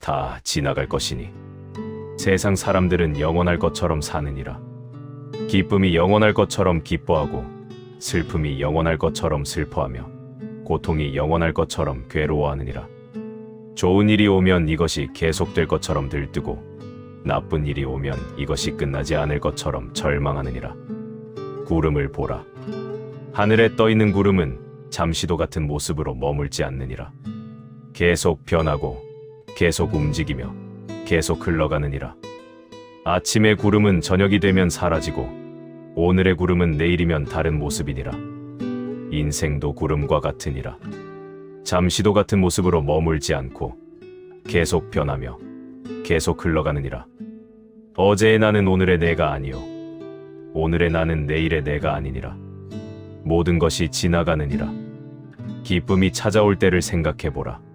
다 지나갈 것이니 세상 사람들은 영원할 것처럼 사느니라. 기쁨이 영원할 것처럼 기뻐하고 슬픔이 영원할 것처럼 슬퍼하며 고통이 영원할 것처럼 괴로워하느니라. 좋은 일이 오면 이것이 계속될 것처럼 들뜨고 나쁜 일이 오면 이것이 끝나지 않을 것처럼 절망하느니라. 구름을 보라. 하늘에 떠 있는 구름은 잠시도 같은 모습으로 머물지 않느니라. 계속 변하고 계속 움직이며 계속 흘러가느니라. 아침의 구름은 저녁이 되면 사라지고 오늘의 구름은 내일이면 다른 모습이니라. 인생도 구름과 같으니라. 잠시도 같은 모습으로 머물지 않고 계속 변하며 계속 흘러가느니라. 어제의 나는 오늘의 내가 아니요 오늘의 나는 내일의 내가 아니니라. 모든 것이 지나가느니라. 기쁨이 찾아올 때를 생각해보라.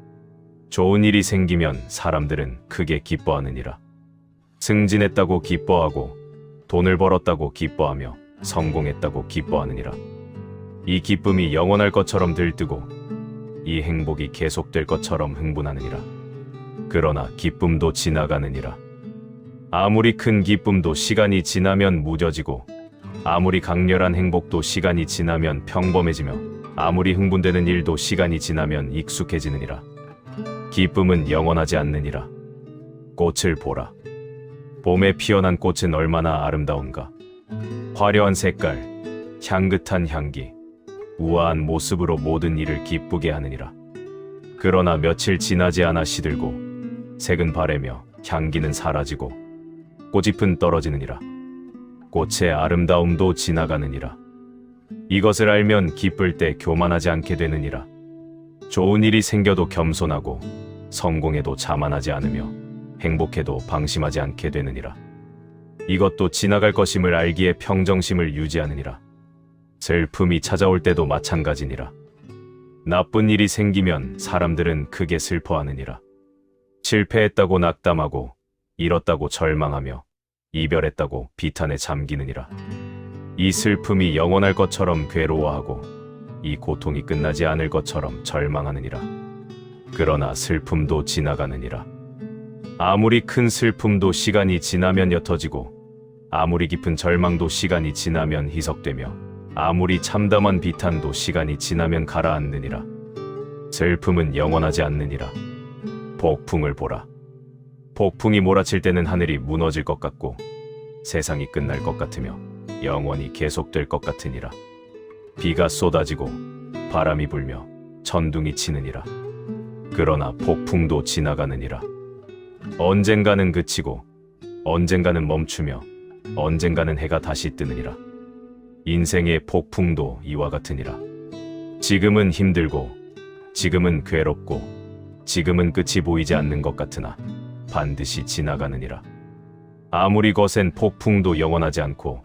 좋은 일이 생기면 사람들은 크게 기뻐하느니라. 승진했다고 기뻐하고 돈을 벌었다고 기뻐하며 성공했다고 기뻐하느니라. 이 기쁨이 영원할 것처럼 들뜨고 이 행복이 계속될 것처럼 흥분하느니라. 그러나 기쁨도 지나가느니라. 아무리 큰 기쁨도 시간이 지나면 무뎌지고 아무리 강렬한 행복도 시간이 지나면 평범해지며 아무리 흥분되는 일도 시간이 지나면 익숙해지느니라. 기쁨은 영원하지 않느니라. 꽃을 보라. 봄에 피어난 꽃은 얼마나 아름다운가. 화려한 색깔, 향긋한 향기, 우아한 모습으로 모든 일을 기쁘게 하느니라. 그러나 며칠 지나지 않아 시들고 색은 바래며 향기는 사라지고 꽃잎은 떨어지느니라. 꽃의 아름다움도 지나가느니라. 이것을 알면 기쁠 때 교만하지 않게 되느니라. 좋은 일이 생겨도 겸손하고 성공해도 자만하지 않으며 행복해도 방심하지 않게 되느니라. 이것도 지나갈 것임을 알기에 평정심을 유지하느니라. 슬픔이 찾아올 때도 마찬가지니라. 나쁜 일이 생기면 사람들은 크게 슬퍼하느니라. 실패했다고 낙담하고 잃었다고 절망하며 이별했다고 비탄에 잠기느니라. 이 슬픔이 영원할 것처럼 괴로워하고 이 고통이 끝나지 않을 것처럼 절망하느니라. 그러나 슬픔도 지나가느니라. 아무리 큰 슬픔도 시간이 지나면 옅어지고 아무리 깊은 절망도 시간이 지나면 희석되며 아무리 참담한 비탄도 시간이 지나면 가라앉느니라. 슬픔은 영원하지 않느니라. 폭풍을 보라. 폭풍이 몰아칠 때는 하늘이 무너질 것 같고 세상이 끝날 것 같으며 영원히 계속될 것 같으니라. 비가 쏟아지고 바람이 불며 천둥이 치느니라. 그러나 폭풍도 지나가느니라. 언젠가는 그치고 언젠가는 멈추며 언젠가는 해가 다시 뜨느니라. 인생의 폭풍도 이와 같으니라. 지금은 힘들고 지금은 괴롭고 지금은 끝이 보이지 않는 것 같으나 반드시 지나가느니라. 아무리 거센 폭풍도 영원하지 않고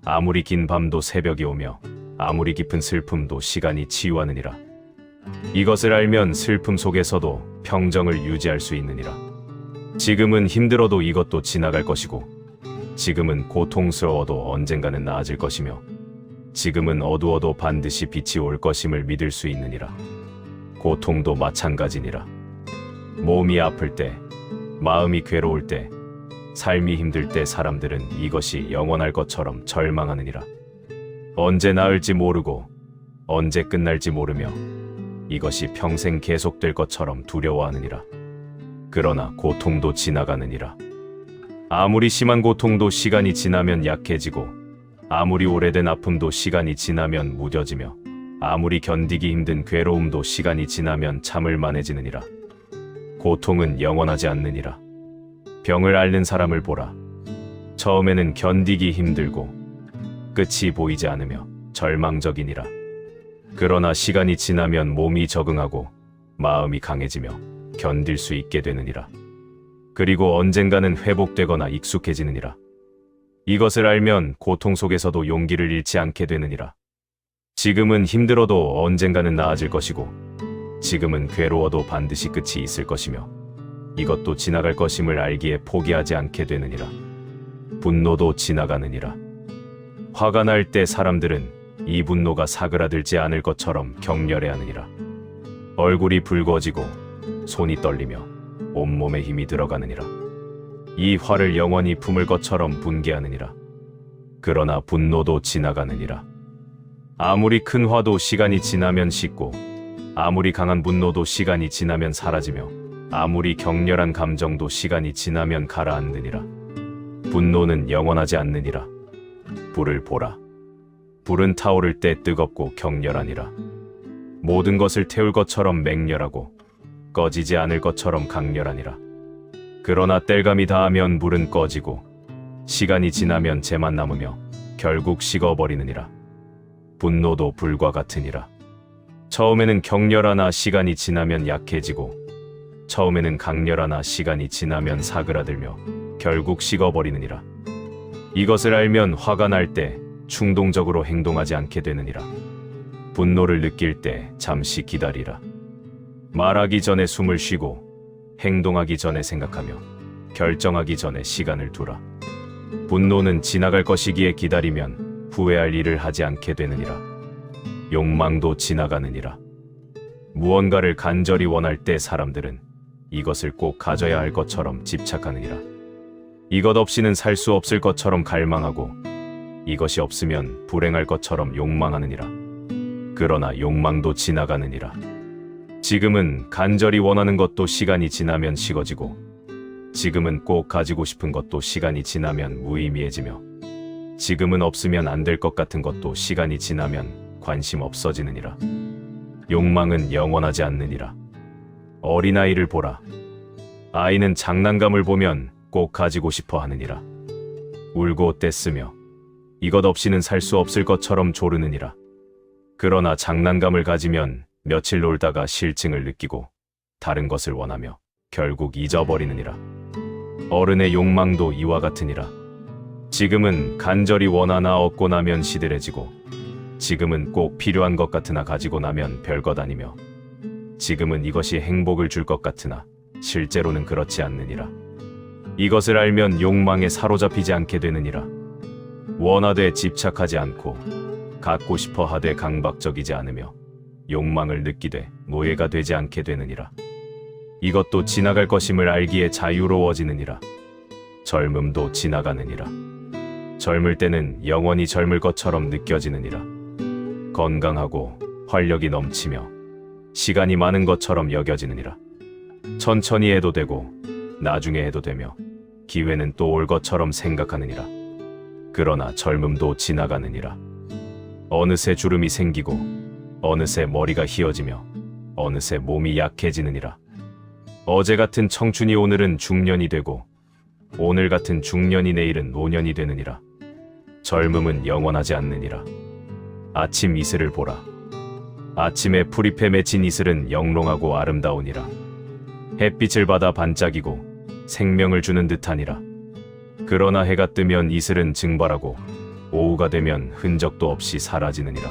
아무리 긴 밤도 새벽이 오며 아무리 깊은 슬픔도 시간이 치유하느니라. 이것을 알면 슬픔 속에서도 평정을 유지할 수 있느니라. 지금은 힘들어도 이것도 지나갈 것이고 지금은 고통스러워도 언젠가는 나아질 것이며 지금은 어두워도 반드시 빛이 올 것임을 믿을 수 있느니라. 고통도 마찬가지니라. 몸이 아플 때, 마음이 괴로울 때, 삶이 힘들 때 사람들은 이것이 영원할 것처럼 절망하느니라. 언제 나을지 모르고 언제 끝날지 모르며 이것이 평생 계속될 것처럼 두려워하느니라. 그러나 고통도 지나가느니라. 아무리 심한 고통도 시간이 지나면 약해지고 아무리 오래된 아픔도 시간이 지나면 무뎌지며 아무리 견디기 힘든 괴로움도 시간이 지나면 참을 만해지느니라. 고통은 영원하지 않느니라. 병을 앓는 사람을 보라. 처음에는 견디기 힘들고 끝이 보이지 않으며 절망적이니라. 그러나 시간이 지나면 몸이 적응하고 마음이 강해지며 견딜 수 있게 되느니라. 그리고 언젠가는 회복되거나 익숙해지느니라. 이것을 알면 고통 속에서도 용기를 잃지 않게 되느니라. 지금은 힘들어도 언젠가는 나아질 것이고 지금은 괴로워도 반드시 끝이 있을 것이며 이것도 지나갈 것임을 알기에 포기하지 않게 되느니라. 분노도 지나가느니라. 화가 날 때 사람들은 이 분노가 사그라들지 않을 것처럼 격렬해하느니라. 얼굴이 붉어지고 손이 떨리며 온몸에 힘이 들어가느니라. 이 화를 영원히 품을 것처럼 분개하느니라. 그러나 분노도 지나가느니라. 아무리 큰 화도 시간이 지나면 식고, 아무리 강한 분노도 시간이 지나면 사라지며, 아무리 격렬한 감정도 시간이 지나면 가라앉느니라. 분노는 영원하지 않느니라. 불을 보라. 불은 타오를 때 뜨겁고 격렬하니라. 모든 것을 태울 것처럼 맹렬하고 꺼지지 않을 것처럼 강렬하니라. 그러나 땔감이 닿으면 불은 꺼지고 시간이 지나면 재만 남으며 결국 식어버리느니라. 분노도 불과 같으니라. 처음에는 격렬하나 시간이 지나면 약해지고, 처음에는 강렬하나 시간이 지나면 사그라들며 결국 식어버리느니라. 이것을 알면 화가 날 때 충동적으로 행동하지 않게 되느니라. 분노를 느낄 때 잠시 기다리라. 말하기 전에 숨을 쉬고, 행동하기 전에 생각하며, 결정하기 전에 시간을 두라. 분노는 지나갈 것이기에 기다리면 후회할 일을 하지 않게 되느니라. 욕망도 지나가느니라. 무언가를 간절히 원할 때 사람들은 이것을 꼭 가져야 할 것처럼 집착하느니라. 이것 없이는 살 수 없을 것처럼 갈망하고, 이것이 없으면 불행할 것처럼 욕망하느니라. 그러나 욕망도 지나가느니라. 지금은 간절히 원하는 것도 시간이 지나면 식어지고, 지금은 꼭 가지고 싶은 것도 시간이 지나면 무의미해지며, 지금은 없으면 안 될 것 같은 것도 시간이 지나면 관심 없어지느니라. 욕망은 영원하지 않느니라. 어린아이를 보라. 아이는 장난감을 보면 꼭 가지고 싶어 하느니라. 울고 떼쓰며 이것 없이는 살 수 없을 것처럼 조르느니라. 그러나 장난감을 가지면 며칠 놀다가 실증을 느끼고 다른 것을 원하며 결국 잊어버리느니라. 어른의 욕망도 이와 같으니라. 지금은 간절히 원하나 얻고 나면 시들해지고, 지금은 꼭 필요한 것 같으나 가지고 나면 별것 아니며, 지금은 이것이 행복을 줄 것 같으나 실제로는 그렇지 않느니라. 이것을 알면 욕망에 사로잡히지 않게 되느니라. 원하되 집착하지 않고, 갖고 싶어 하되 강박적이지 않으며, 욕망을 느끼되 노예가 되지 않게 되느니라. 이것도 지나갈 것임을 알기에 자유로워지느니라. 젊음도 지나가느니라. 젊을 때는 영원히 젊을 것처럼 느껴지느니라. 건강하고 활력이 넘치며 시간이 많은 것처럼 여겨지느니라. 천천히 해도 되고 나중에 해도 되며 기회는 또 올 것처럼 생각하느니라. 그러나 젊음도 지나가느니라. 어느새 주름이 생기고 어느새 머리가 휘어지며 어느새 몸이 약해지느니라. 어제 같은 청춘이 오늘은 중년이 되고 오늘 같은 중년이 내일은 노년이 되느니라. 젊음은 영원하지 않느니라. 아침 이슬을 보라. 아침에 풀잎에 맺힌 이슬은 영롱하고 아름다우니라. 햇빛을 받아 반짝이고 생명을 주는 듯하니라. 그러나 해가 뜨면 이슬은 증발하고 오후가 되면 흔적도 없이 사라지느니라.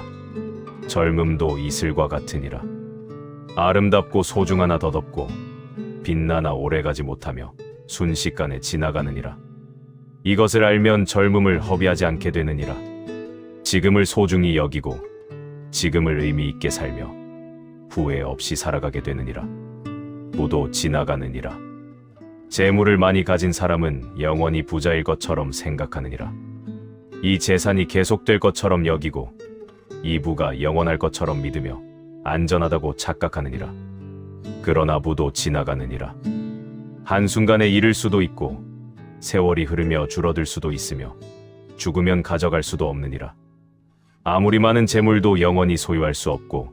젊음도 이슬과 같으니라. 아름답고 소중하나 덧없고 빛나나 오래가지 못하며 순식간에 지나가느니라. 이것을 알면 젊음을 허비하지 않게 되느니라. 지금을 소중히 여기고 지금을 의미 있게 살며 후회 없이 살아가게 되느니라. 부도 지나가느니라. 재물을 많이 가진 사람은 영원히 부자일 것처럼 생각하느니라. 이 재산이 계속될 것처럼 여기고 이 부가 영원할 것처럼 믿으며 안전하다고 착각하느니라. 그러나 부도 지나가느니라. 한순간에 잃을 수도 있고 세월이 흐르며 줄어들 수도 있으며 죽으면 가져갈 수도 없느니라. 아무리 많은 재물도 영원히 소유할 수 없고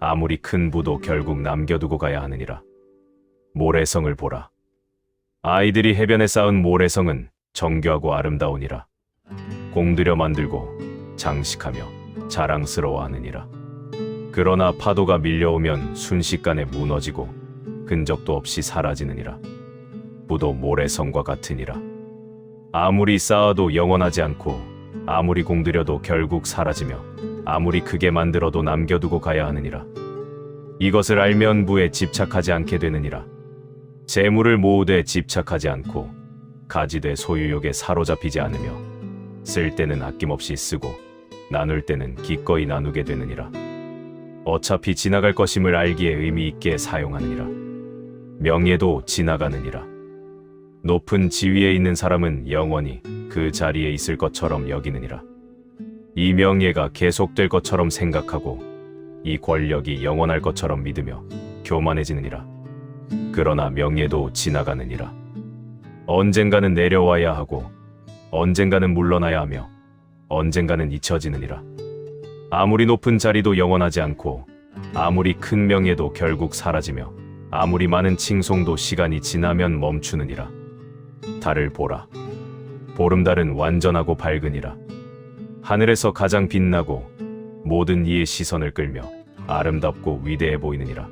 아무리 큰 부도 결국 남겨두고 가야 하느니라. 모래성을 보라. 아이들이 해변에 쌓은 모래성은 정교하고 아름다우니라. 공들여 만들고 장식하며 자랑스러워하느니라. 그러나 파도가 밀려오면 순식간에 무너지고 흔적도 없이 사라지느니라. 부도 모래성과 같으니라. 아무리 쌓아도 영원하지 않고 아무리 공들여도 결국 사라지며 아무리 크게 만들어도 남겨두고 가야 하느니라. 이것을 알면 부에 집착하지 않게 되느니라. 재물을 모으되 집착하지 않고 가지되 소유욕에 사로잡히지 않으며 쓸 때는 아낌없이 쓰고 나눌 때는 기꺼이 나누게 되느니라. 어차피 지나갈 것임을 알기에 의미 있게 사용하느니라. 명예도 지나가느니라. 높은 지위에 있는 사람은 영원히 그 자리에 있을 것처럼 여기느니라. 이 명예가 계속될 것처럼 생각하고 이 권력이 영원할 것처럼 믿으며 교만해지느니라. 그러나 명예도 지나가느니라. 언젠가는 내려와야 하고 언젠가는 물러나야 하며 언젠가는 잊혀지느니라. 아무리 높은 자리도 영원하지 않고 아무리 큰 명예도 결국 사라지며 아무리 많은 칭송도 시간이 지나면 멈추느니라. 달을 보라. 보름달은 완전하고 밝으니라. 하늘에서 가장 빛나고 모든 이의 시선을 끌며 아름답고 위대해 보이느니라.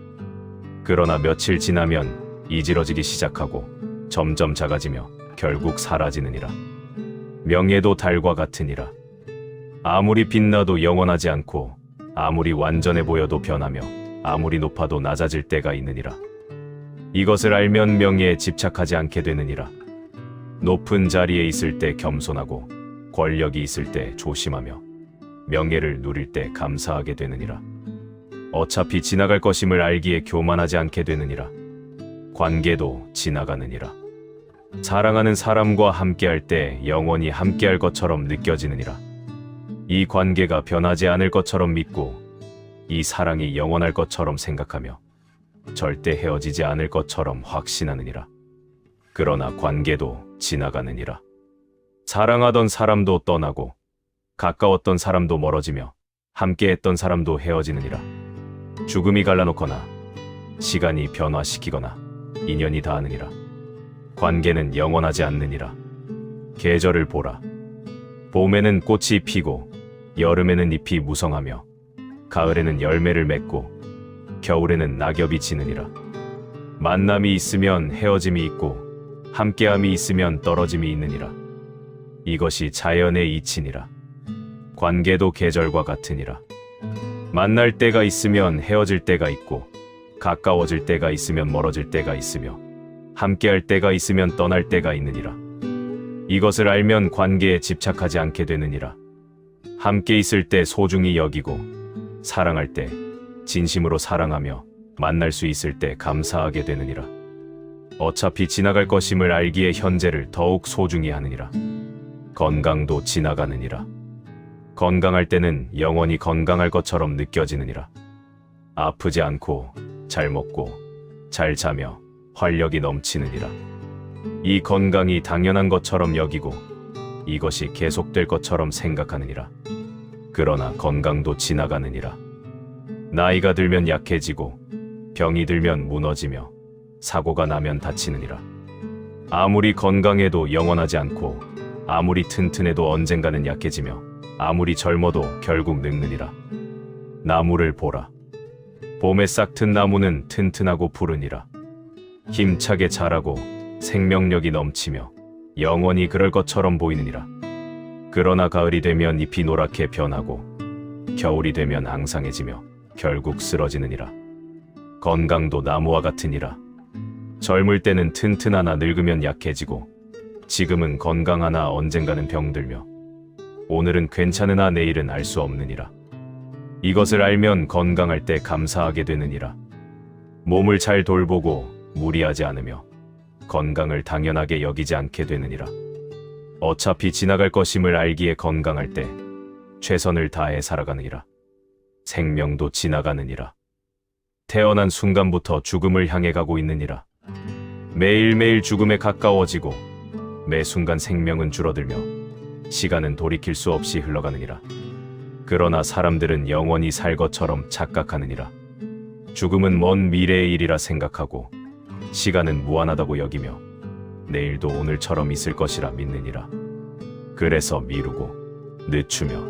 그러나 며칠 지나면 이지러지기 시작하고 점점 작아지며 결국 사라지느니라. 명예도 달과 같으니라. 아무리 빛나도 영원하지 않고 아무리 완전해 보여도 변하며 아무리 높아도 낮아질 때가 있느니라. 이것을 알면 명예에 집착하지 않게 되느니라. 높은 자리에 있을 때 겸손하고 권력이 있을 때 조심하며 명예를 누릴 때 감사하게 되느니라. 어차피 지나갈 것임을 알기에 교만하지 않게 되느니라. 관계도 지나가느니라. 사랑하는 사람과 함께할 때 영원히 함께할 것처럼 느껴지느니라. 이 관계가 변하지 않을 것처럼 믿고 이 사랑이 영원할 것처럼 생각하며 절대 헤어지지 않을 것처럼 확신하느니라. 그러나 관계도 지나가느니라. 사랑하던 사람도 떠나고 가까웠던 사람도 멀어지며 함께했던 사람도 헤어지느니라. 죽음이 갈라놓거나 시간이 변화시키거나 인연이 닿으느니라. 관계는 영원하지 않느니라. 계절을 보라. 봄에는 꽃이 피고 여름에는 잎이 무성하며 가을에는 열매를 맺고 겨울에는 낙엽이 지느니라. 만남이 있으면 헤어짐이 있고 함께함이 있으면 떨어짐이 있느니라. 이것이 자연의 이치니라. 관계도 계절과 같으니라. 만날 때가 있으면 헤어질 때가 있고 가까워질 때가 있으면 멀어질 때가 있으며 함께할 때가 있으면 떠날 때가 있느니라. 이것을 알면 관계에 집착하지 않게 되느니라. 함께 있을 때 소중히 여기고 사랑할 때 진심으로 사랑하며 만날 수 있을 때 감사하게 되느니라. 어차피 지나갈 것임을 알기에 현재를 더욱 소중히 하느니라. 건강도 지나가느니라. 건강할 때는 영원히 건강할 것처럼 느껴지느니라. 아프지 않고 잘 먹고 잘 자며 활력이 넘치느니라. 이 건강이 당연한 것처럼 여기고 이것이 계속될 것처럼 생각하느니라. 그러나 건강도 지나가느니라. 나이가 들면 약해지고 병이 들면 무너지며 사고가 나면 다치느니라. 아무리 건강해도 영원하지 않고 아무리 튼튼해도 언젠가는 약해지며 아무리 젊어도 결국 늙느니라. 나무를 보라. 봄에 싹 튼 나무는 튼튼하고 푸르니라. 힘차게 자라고 생명력이 넘치며 영원히 그럴 것처럼 보이느니라. 그러나 가을이 되면 잎이 노랗게 변하고 겨울이 되면 앙상해지며 결국 쓰러지느니라. 건강도 나무와 같으니라. 젊을 때는 튼튼하나 늙으면 약해지고 지금은 건강하나 언젠가는 병들며 오늘은 괜찮으나 내일은 알 수 없느니라. 이것을 알면 건강할 때 감사하게 되느니라. 몸을 잘 돌보고 무리하지 않으며 건강을 당연하게 여기지 않게 되느니라. 어차피 지나갈 것임을 알기에 건강할 때 최선을 다해 살아가느니라. 생명도 지나가느니라. 태어난 순간부터 죽음을 향해 가고 있느니라. 매일매일 죽음에 가까워지고 매 순간 생명은 줄어들며 시간은 돌이킬 수 없이 흘러가느니라. 그러나 사람들은 영원히 살 것처럼 착각하느니라. 죽음은 먼 미래의 일이라 생각하고 시간은 무한하다고 여기며 내일도 오늘처럼 있을 것이라 믿느니라. 그래서 미루고 늦추며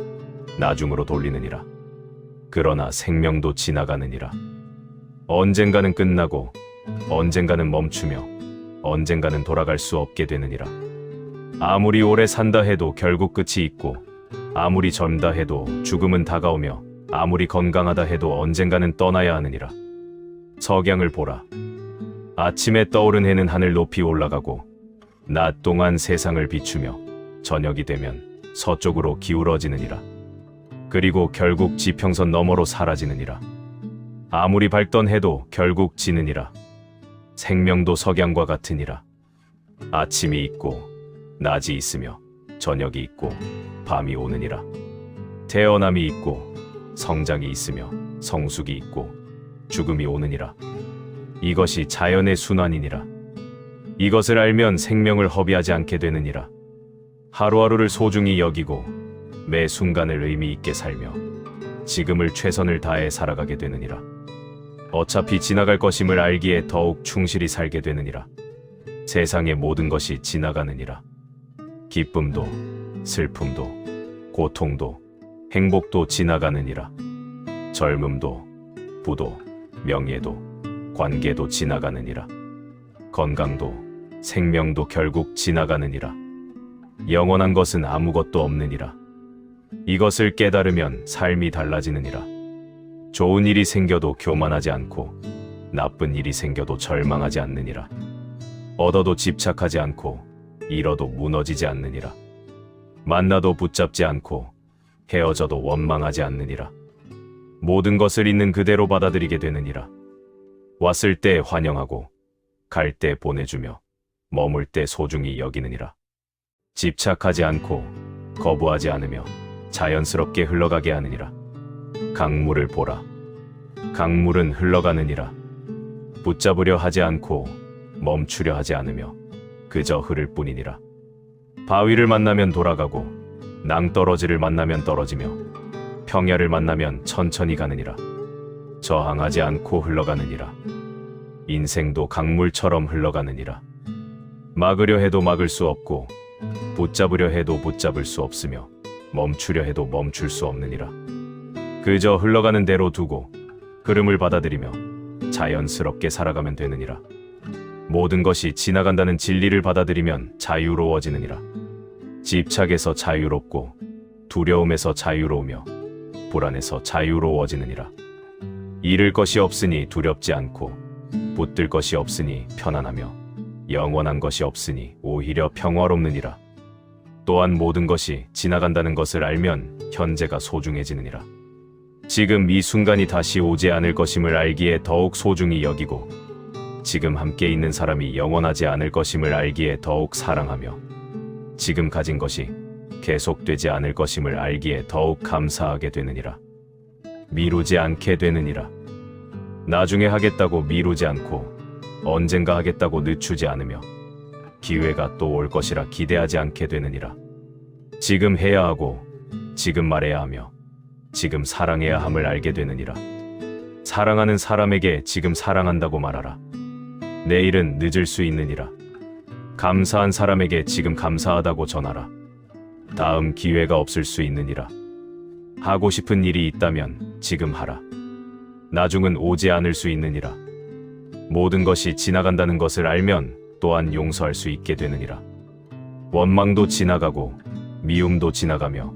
나중으로 돌리느니라. 그러나 생명도 지나가느니라. 언젠가는 끝나고 언젠가는 멈추며 언젠가는 돌아갈 수 없게 되느니라. 아무리 오래 산다 해도 결국 끝이 있고 아무리 젊다 해도 죽음은 다가오며 아무리 건강하다 해도 언젠가는 떠나야 하느니라. 석양을 보라. 아침에 떠오른 해는 하늘 높이 올라가고 낮 동안 세상을 비추며 저녁이 되면 서쪽으로 기울어지느니라. 그리고 결국 지평선 너머로 사라지느니라. 아무리 밝던 해도 결국 지느니라. 생명도 석양과 같으니라. 아침이 있고 낮이 있으며 저녁이 있고 밤이 오느니라. 태어남이 있고 성장이 있으며 성숙이 있고 죽음이 오느니라. 이것이 자연의 순환이니라. 이것을 알면 생명을 허비하지 않게 되느니라. 하루하루를 소중히 여기고 매 순간을 의미 있게 살며 지금을 최선을 다해 살아가게 되느니라. 어차피 지나갈 것임을 알기에 더욱 충실히 살게 되느니라. 세상의 모든 것이 지나가느니라. 기쁨도 슬픔도 고통도 행복도 지나가느니라. 젊음도 부도 명예도 관계도 지나가느니라. 건강도 생명도 결국 지나가느니라. 영원한 것은 아무것도 없느니라. 이것을 깨달으면 삶이 달라지느니라. 좋은 일이 생겨도 교만하지 않고 나쁜 일이 생겨도 절망하지 않느니라. 얻어도 집착하지 않고 잃어도 무너지지 않느니라. 만나도 붙잡지 않고 헤어져도 원망하지 않느니라. 모든 것을 있는 그대로 받아들이게 되느니라. 왔을 때 환영하고 갈 때 보내주며 머물 때 소중히 여기느니라. 집착하지 않고 거부하지 않으며 자연스럽게 흘러가게 하느니라. 강물을 보라. 강물은 흘러가느니라. 붙잡으려 하지 않고 멈추려 하지 않으며 그저 흐를 뿐이니라. 바위를 만나면 돌아가고 낭떠러지를 만나면 떨어지며 평야를 만나면 천천히 가느니라. 저항하지 않고 흘러가느니라. 인생도 강물처럼 흘러가느니라. 막으려 해도 막을 수 없고 붙잡으려 해도 붙잡을 수 없으며 멈추려 해도 멈출 수 없느니라. 그저 흘러가는 대로 두고 흐름을 받아들이며 자연스럽게 살아가면 되느니라. 모든 것이 지나간다는 진리를 받아들이면 자유로워지느니라. 집착에서 자유롭고 두려움에서 자유로우며 불안에서 자유로워지느니라. 잃을 것이 없으니 두렵지 않고 붙들 것이 없으니 편안하며 영원한 것이 없으니 오히려 평화롭느니라. 또한 모든 것이 지나간다는 것을 알면 현재가 소중해지느니라. 지금 이 순간이 다시 오지 않을 것임을 알기에 더욱 소중히 여기고 지금 함께 있는 사람이 영원하지 않을 것임을 알기에 더욱 사랑하며 지금 가진 것이 계속되지 않을 것임을 알기에 더욱 감사하게 되느니라. 미루지 않게 되느니라. 나중에 하겠다고 미루지 않고 언젠가 하겠다고 늦추지 않으며 기회가 또 올 것이라 기대하지 않게 되느니라. 지금 해야 하고 지금 말해야 하며 지금 사랑해야 함을 알게 되느니라. 사랑하는 사람에게 지금 사랑한다고 말하라. 내일은 늦을 수 있느니라. 감사한 사람에게 지금 감사하다고 전하라. 다음 기회가 없을 수 있느니라. 하고 싶은 일이 있다면 지금 하라. 나중은 오지 않을 수 있느니라. 모든 것이 지나간다는 것을 알면 또한 용서할 수 있게 되느니라. 원망도 지나가고 미움도 지나가며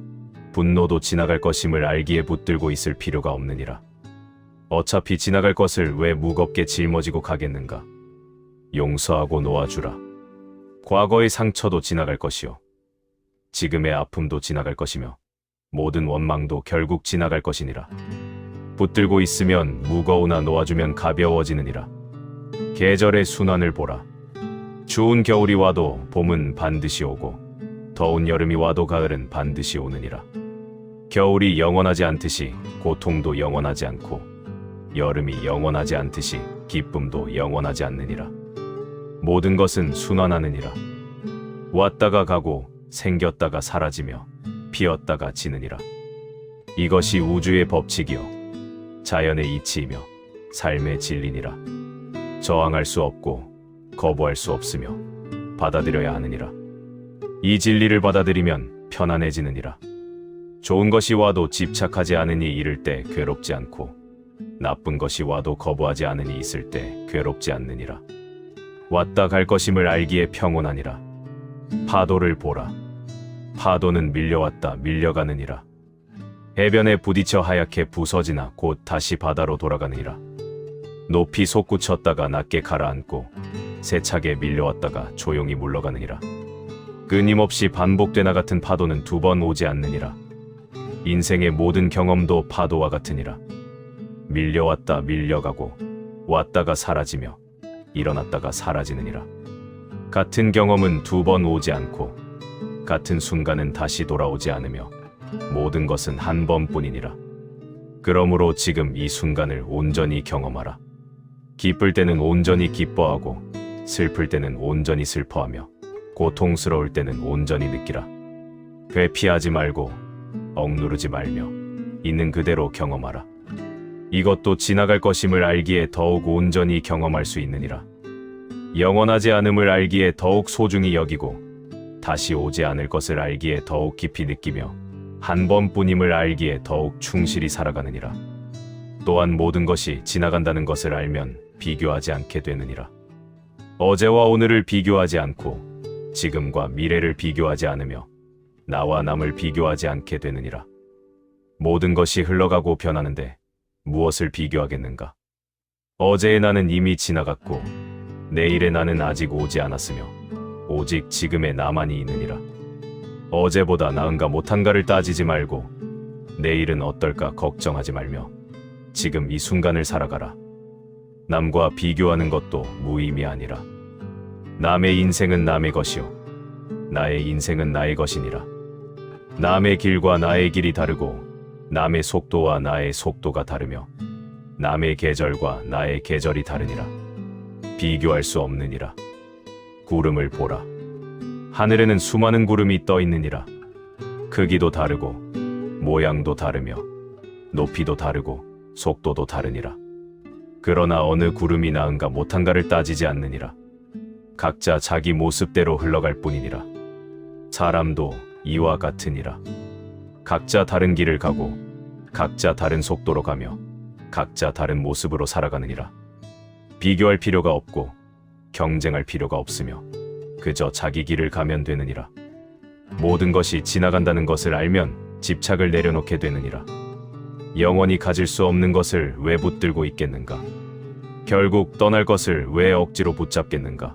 분노도 지나갈 것임을 알기에 붙들고 있을 필요가 없느니라. 어차피 지나갈 것을 왜 무겁게 짊어지고 가겠는가. 용서하고 놓아주라. 과거의 상처도 지나갈 것이요 지금의 아픔도 지나갈 것이며 모든 원망도 결국 지나갈 것이니라. 붙들고 있으면 무거우나 놓아주면 가벼워지느니라. 계절의 순환을 보라. 추운 겨울이 와도 봄은 반드시 오고 더운 여름이 와도 가을은 반드시 오느니라. 겨울이 영원하지 않듯이 고통도 영원하지 않고 여름이 영원하지 않듯이 기쁨도 영원하지 않느니라. 모든 것은 순환하느니라. 왔다가 가고 생겼다가 사라지며 피었다가 지느니라. 이것이 우주의 법칙이요 자연의 이치이며 삶의 진리니라. 저항할 수 없고 거부할 수 없으며 받아들여야 하느니라. 이 진리를 받아들이면 편안해지느니라. 좋은 것이 와도 집착하지 않으니 잃을 때 괴롭지 않고 나쁜 것이 와도 거부하지 않으니 있을 때 괴롭지 않느니라. 왔다 갈 것임을 알기에 평온하니라. 파도를 보라. 파도는 밀려왔다 밀려가느니라. 해변에 부딪혀 하얗게 부서지나 곧 다시 바다로 돌아가느니라. 높이 솟구쳤다가 낮게 가라앉고 세차게 밀려왔다가 조용히 물러가느니라. 끊임없이 반복되나 같은 파도는 두 번 오지 않느니라. 인생의 모든 경험도 파도와 같으니라. 밀려왔다 밀려가고 왔다가 사라지며 일어났다가 사라지느니라. 같은 경험은 두 번 오지 않고 같은 순간은 다시 돌아오지 않으며 모든 것은 한 번뿐이니라. 그러므로 지금 이 순간을 온전히 경험하라. 기쁠 때는 온전히 기뻐하고 슬플 때는 온전히 슬퍼하며 고통스러울 때는 온전히 느끼라. 회피하지 말고 억누르지 말며 있는 그대로 경험하라. 이것도 지나갈 것임을 알기에 더욱 온전히 경험할 수 있느니라. 영원하지 않음을 알기에 더욱 소중히 여기고 다시 오지 않을 것을 알기에 더욱 깊이 느끼며 한 번뿐임을 알기에 더욱 충실히 살아가느니라. 또한 모든 것이 지나간다는 것을 알면 비교하지 않게 되느니라. 어제와 오늘을 비교하지 않고 지금과 미래를 비교하지 않으며 나와 남을 비교하지 않게 되느니라. 모든 것이 흘러가고 변하는데 무엇을 비교하겠는가? 어제의 나는 이미 지나갔고 내일의 나는 아직 오지 않았으며 오직 지금의 나만이 있느니라. 어제보다 나은가 못한가를 따지지 말고 내일은 어떨까 걱정하지 말며 지금 이 순간을 살아가라. 남과 비교하는 것도 무의미하니라. 남의 인생은 남의 것이요 나의 인생은 나의 것이니라. 남의 길과 나의 길이 다르고 남의 속도와 나의 속도가 다르며 남의 계절과 나의 계절이 다르니라. 비교할 수 없느니라. 구름을 보라. 하늘에는 수많은 구름이 떠 있느니라. 크기도 다르고 모양도 다르며 높이도 다르고 속도도 다르니라. 그러나 어느 구름이 나은가 못한가를 따지지 않느니라. 각자 자기 모습대로 흘러갈 뿐이니라. 사람도 이와 같으니라. 각자 다른 길을 가고 각자 다른 속도로 가며 각자 다른 모습으로 살아가느니라. 비교할 필요가 없고 경쟁할 필요가 없으며 그저 자기 길을 가면 되느니라. 모든 것이 지나간다는 것을 알면 집착을 내려놓게 되느니라. 영원히 가질 수 없는 것을 왜 붙들고 있겠는가? 결국 떠날 것을 왜 억지로 붙잡겠는가?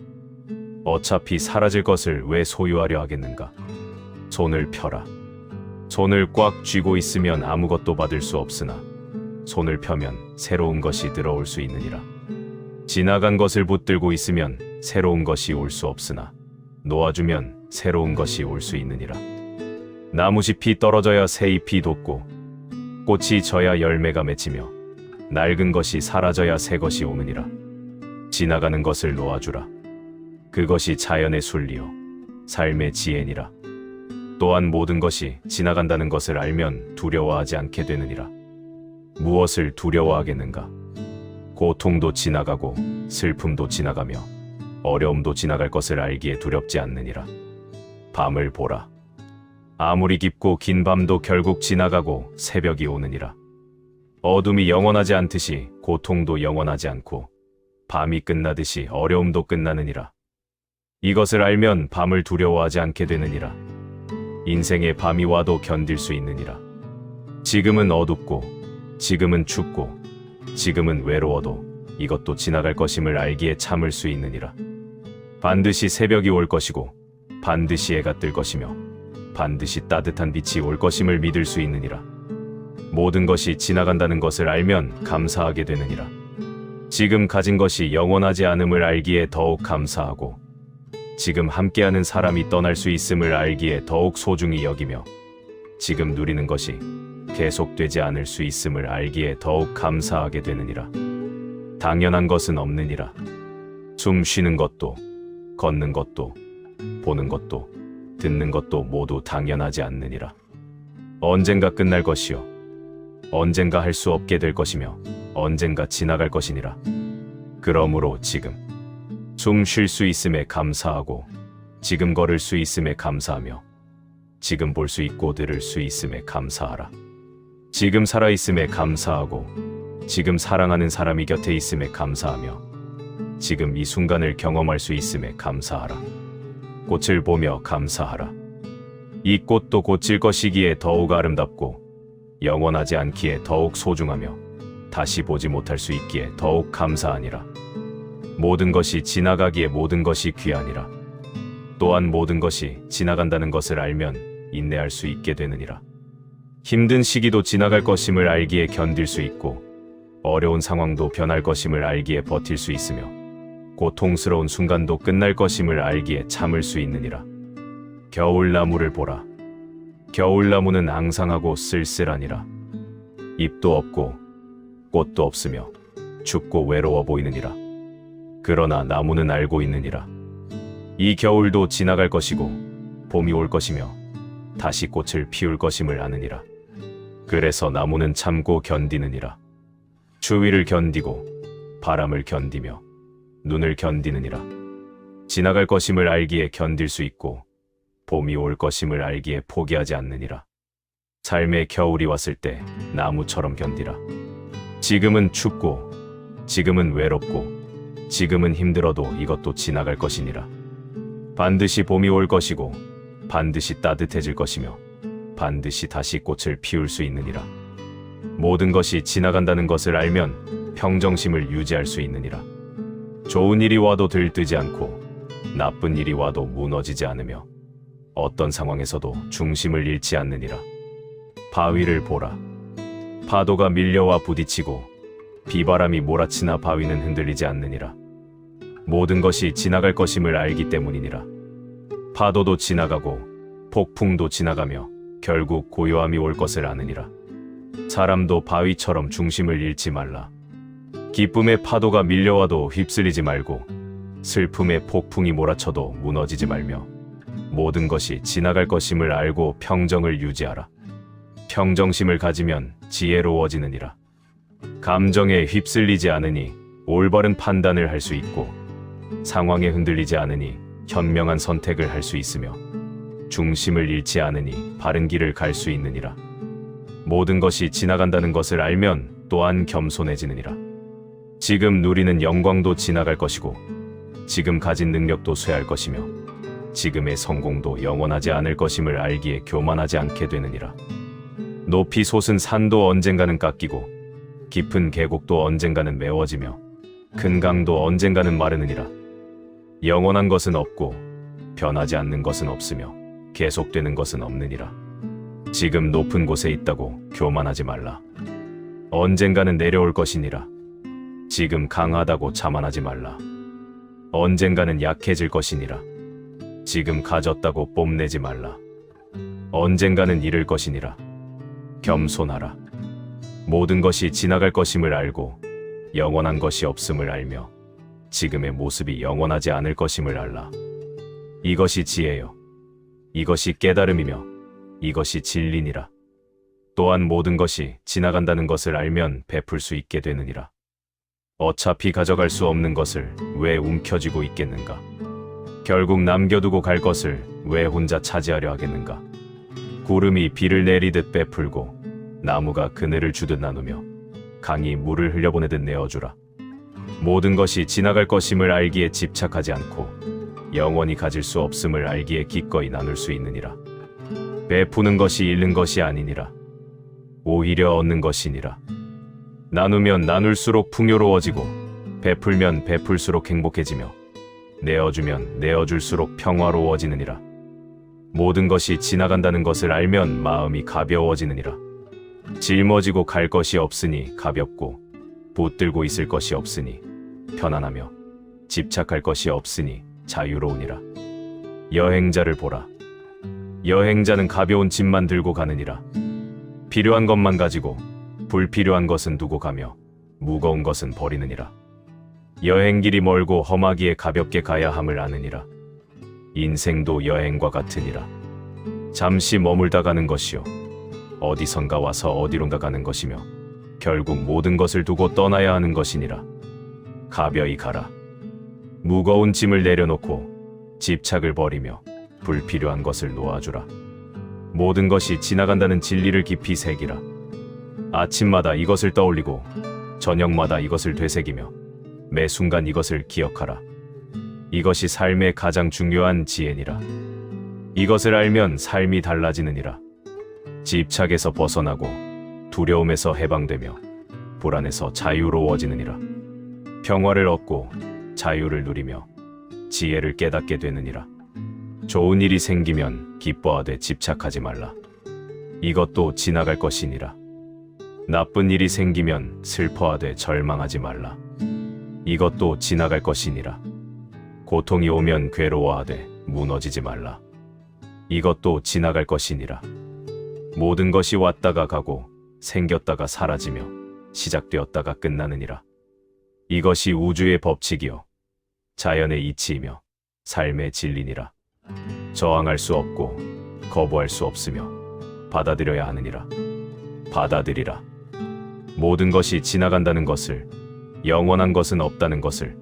어차피 사라질 것을 왜 소유하려 하겠는가? 손을 펴라. 손을 꽉 쥐고 있으면 아무것도 받을 수 없으나 손을 펴면 새로운 것이 들어올 수 있느니라. 지나간 것을 붙들고 있으면 새로운 것이 올 수 없으나 놓아주면 새로운 것이 올 수 있느니라. 나무잎이 떨어져야 새 잎이 돋고 꽃이 져야 열매가 맺히며 낡은 것이 사라져야 새 것이 오느니라. 지나가는 것을 놓아주라. 그것이 자연의 순리요 삶의 지혜니라. 또한 모든 것이 지나간다는 것을 알면 두려워하지 않게 되느니라. 무엇을 두려워하겠는가? 고통도 지나가고 슬픔도 지나가며 어려움도 지나갈 것을 알기에 두렵지 않느니라. 밤을 보라. 아무리 깊고 긴 밤도 결국 지나가고 새벽이 오느니라. 어둠이 영원하지 않듯이 고통도 영원하지 않고 밤이 끝나듯이 어려움도 끝나느니라. 이것을 알면 밤을 두려워하지 않게 되느니라. 인생의 밤이 와도 견딜 수 있느니라. 지금은 어둡고 지금은 춥고 지금은 외로워도 이것도 지나갈 것임을 알기에 참을 수 있느니라. 반드시 새벽이 올 것이고 반드시 해가 뜰 것이며 반드시 따뜻한 빛이 올 것임을 믿을 수 있느니라. 모든 것이 지나간다는 것을 알면 감사하게 되느니라. 지금 가진 것이 영원하지 않음을 알기에 더욱 감사하고 지금 함께하는 사람이 떠날 수 있음을 알기에 더욱 소중히 여기며 지금 누리는 것이 계속되지 않을 수 있음을 알기에 더욱 감사하게 되느니라. 당연한 것은 없느니라. 숨 쉬는 것도 걷는 것도 보는 것도 듣는 것도 모두 당연하지 않느니라. 언젠가 끝날 것이요 언젠가 할 수 없게 될 것이며 언젠가 지나갈 것이니라. 그러므로 지금 숨 쉴 수 있음에 감사하고 지금 걸을 수 있음에 감사하며 지금 볼 수 있고 들을 수 있음에 감사하라. 지금 살아있음에 감사하고 지금 사랑하는 사람이 곁에 있음에 감사하며 지금 이 순간을 경험할 수 있음에 감사하라. 꽃을 보며 감사하라. 이 꽃도 고칠 것이기에 더욱 아름답고 영원하지 않기에 더욱 소중하며 다시 보지 못할 수 있기에 더욱 감사하니라. 모든 것이 지나가기에 모든 것이 귀하니라. 또한 모든 것이 지나간다는 것을 알면 인내할 수 있게 되느니라. 힘든 시기도 지나갈 것임을 알기에 견딜 수 있고 어려운 상황도 변할 것임을 알기에 버틸 수 있으며 고통스러운 순간도 끝날 것임을 알기에 참을 수 있느니라. 겨울나무를 보라. 겨울나무는 앙상하고 쓸쓸하니라. 잎도 없고 꽃도 없으며 춥고 외로워 보이느니라. 그러나 나무는 알고 있느니라. 이 겨울도 지나갈 것이고 봄이 올 것이며 다시 꽃을 피울 것임을 아느니라. 그래서 나무는 참고 견디느니라. 추위를 견디고 바람을 견디며 눈을 견디느니라. 지나갈 것임을 알기에 견딜 수 있고 봄이 올 것임을 알기에 포기하지 않느니라. 삶의 겨울이 왔을 때 나무처럼 견디라. 지금은 춥고 지금은 외롭고 지금은 힘들어도 이것도 지나갈 것이니라. 반드시 봄이 올 것이고 반드시 따뜻해질 것이며 반드시 다시 꽃을 피울 수 있느니라. 모든 것이 지나간다는 것을 알면 평정심을 유지할 수 있느니라. 좋은 일이 와도 들뜨지 않고 나쁜 일이 와도 무너지지 않으며 어떤 상황에서도 중심을 잃지 않느니라. 바위를 보라. 파도가 밀려와 부딪히고 비바람이 몰아치나 바위는 흔들리지 않느니라. 모든 것이 지나갈 것임을 알기 때문이니라. 파도도 지나가고 폭풍도 지나가며 결국 고요함이 올 것을 아느니라. 사람도 바위처럼 중심을 잃지 말라. 기쁨의 파도가 밀려와도 휩쓸리지 말고 슬픔의 폭풍이 몰아쳐도 무너지지 말며 모든 것이 지나갈 것임을 알고 평정을 유지하라. 평정심을 가지면 지혜로워지느니라. 감정에 휩쓸리지 않으니 올바른 판단을 할 수 있고 상황에 흔들리지 않으니 현명한 선택을 할 수 있으며 중심을 잃지 않으니 바른 길을 갈 수 있느니라. 모든 것이 지나간다는 것을 알면 또한 겸손해지느니라. 지금 누리는 영광도 지나갈 것이고 지금 가진 능력도 쇠할 것이며 지금의 성공도 영원하지 않을 것임을 알기에 교만하지 않게 되느니라. 높이 솟은 산도 언젠가는 깎이고 깊은 계곡도 언젠가는 메워지며 큰 강도 언젠가는 마르느니라. 영원한 것은 없고 변하지 않는 것은 없으며 계속되는 것은 없느니라. 지금 높은 곳에 있다고 교만하지 말라. 언젠가는 내려올 것이니라. 지금 강하다고 자만하지 말라. 언젠가는 약해질 것이니라. 지금 가졌다고 뽐내지 말라. 언젠가는 잃을 것이니라. 겸손하라. 모든 것이 지나갈 것임을 알고 영원한 것이 없음을 알며 지금의 모습이 영원하지 않을 것임을 알라. 이것이 지혜요. 이것이 깨달음이며 이것이 진리니라. 또한 모든 것이 지나간다는 것을 알면 베풀 수 있게 되느니라. 어차피 가져갈 수 없는 것을 왜 움켜쥐고 있겠는가? 결국 남겨두고 갈 것을 왜 혼자 차지하려 하겠는가? 구름이 비를 내리듯 베풀고 나무가 그늘을 주듯 나누며 강이 물을 흘려보내듯 내어주라. 모든 것이 지나갈 것임을 알기에 집착하지 않고 영원히 가질 수 없음을 알기에 기꺼이 나눌 수 있느니라. 베푸는 것이 잃는 것이 아니니라. 오히려 얻는 것이니라. 나누면 나눌수록 풍요로워지고 베풀면 베풀수록 행복해지며 내어주면 내어줄수록 평화로워지느니라. 모든 것이 지나간다는 것을 알면 마음이 가벼워지느니라. 짊어지고 갈 것이 없으니 가볍고 붙들고 있을 것이 없으니 편안하며 집착할 것이 없으니 자유로우니라. 여행자를 보라. 여행자는 가벼운 짐만 들고 가느니라. 필요한 것만 가지고 불필요한 것은 두고 가며 무거운 것은 버리느니라. 여행길이 멀고 험하기에 가볍게 가야 함을 아느니라. 인생도 여행과 같으니라. 잠시 머물다 가는 것이요 어디선가 와서 어디론가 가는 것이며 결국 모든 것을 두고 떠나야 하는 것이니라. 가벼이 가라. 무거운 짐을 내려놓고 집착을 버리며 불필요한 것을 놓아주라. 모든 것이 지나간다는 진리를 깊이 새기라. 아침마다 이것을 떠올리고 저녁마다 이것을 되새기며 매 순간 이것을 기억하라. 이것이 삶의 가장 중요한 지혜니라. 이것을 알면 삶이 달라지느니라. 집착에서 벗어나고 두려움에서 해방되며 불안에서 자유로워지느니라. 평화를 얻고 자유를 누리며 지혜를 깨닫게 되느니라. 좋은 일이 생기면 기뻐하되 집착하지 말라. 이것도 지나갈 것이니라. 나쁜 일이 생기면 슬퍼하되 절망하지 말라. 이것도 지나갈 것이니라. 고통이 오면 괴로워하되 무너지지 말라. 이것도 지나갈 것이니라. 모든 것이 왔다가 가고 생겼다가 사라지며 시작되었다가 끝나느니라. 이것이 우주의 법칙이요 자연의 이치이며 삶의 진리니라. 저항할 수 없고 거부할 수 없으며 받아들여야 하느니라. 받아들이라. 모든 것이 지나간다는 것을, 영원한 것은 없다는 것을,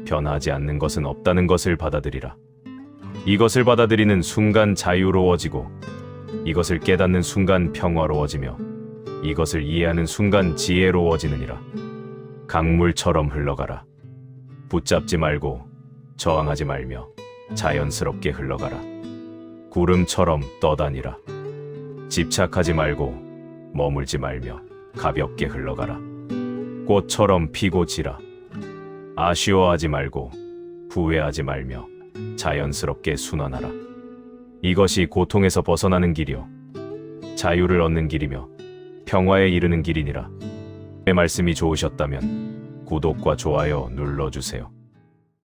변하지 않는 것은 없다는 것을 받아들이라. 이것을 받아들이는 순간 자유로워지고 이것을 깨닫는 순간 평화로워지며 이것을 이해하는 순간 지혜로워지느니라. 강물처럼 흘러가라. 붙잡지 말고 저항하지 말며 자연스럽게 흘러가라. 구름처럼 떠다니라. 집착하지 말고 머물지 말며 가볍게 흘러가라. 꽃처럼 피고 지라. 아쉬워하지 말고 후회하지 말며 자연스럽게 순환하라. 이것이 고통에서 벗어나는 길이요 자유를 얻는 길이며 평화에 이르는 길이니라. 내 말씀이 좋으셨다면 구독과 좋아요 눌러주세요.